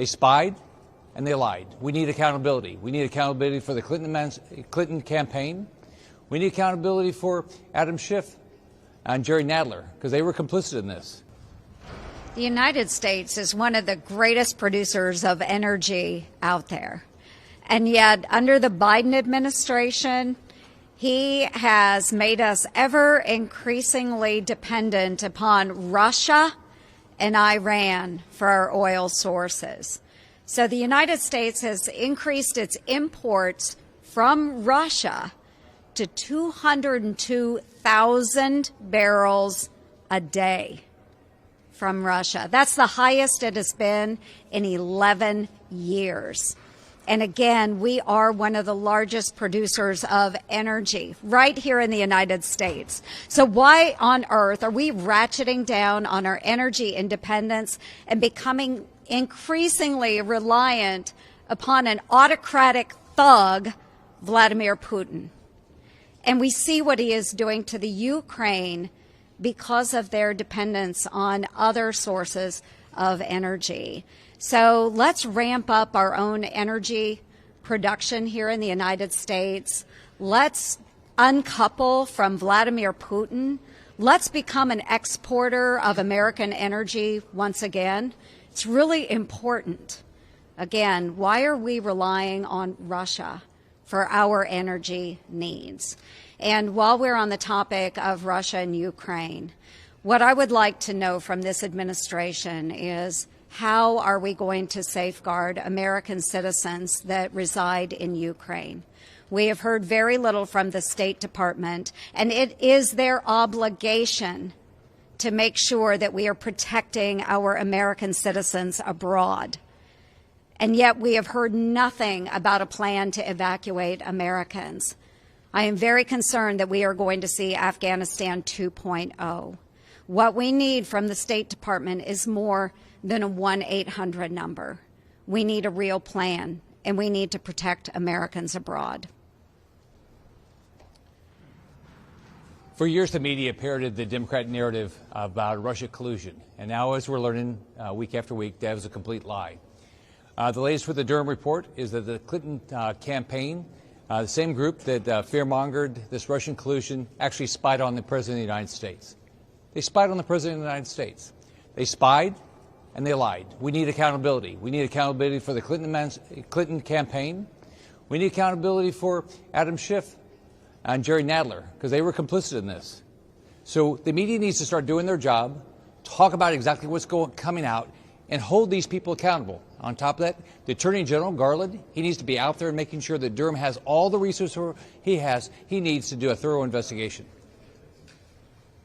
They spied and they lied. We need accountability. We need accountability for the Clinton campaign. We need accountability for Adam Schiff and Jerry Nadler, because they were complicit in this. The United States is one of the greatest producers of energy out there. And yet, under the Biden administration, he has made us ever increasingly dependent upon Russia and Iran for our oil sources. So the United States has increased its imports from Russia to 202,000 barrels a day from Russia. That's the highest it has been in 11 years. And again, we are one of the largest producers of energy right here in the United States. So why on earth are we ratcheting down on our energy independence and becoming increasingly reliant upon an autocratic thug, Vladimir Putin? And we see what he is doing to the Ukraine because of their dependence on other sources of energy. So let's ramp up our own energy production here in the United States. Let's uncouple from Vladimir Putin. Let's become an exporter of American energy once again. It's really important. Again, why are we relying on Russia for our energy needs? And while we're on the topic of Russia and Ukraine, what I would like to know from this administration is, how are we going to safeguard American citizens that reside in Ukraine? We have heard very little from the State Department, and it is their obligation to make sure that we are protecting our American citizens abroad. And yet we have heard nothing about a plan to evacuate Americans. I am very concerned that we are going to see Afghanistan 2.0. What we need from the State Department is more than a 1-800 number. We need a real plan, and we need to protect Americans abroad. For years, the media parroted the Democrat narrative about Russia collusion. And now, as we're learning week after week, that was a complete lie. The latest with the Durham report is that the Clinton campaign, the same group that fearmongered this Russian collusion, actually spied on the President of the United States. They spied on the President of the United States. They spied and they lied. We need accountability. We need accountability for the Clinton campaign. We need accountability for Adam Schiff and Jerry Nadler, because they were complicit in this. So the media needs to start doing their job, talk about exactly what's coming out, and hold these people accountable. On top of that, the Attorney General, Garland, he needs to be out there and making sure that Durham has all the resources he needs to do a thorough investigation.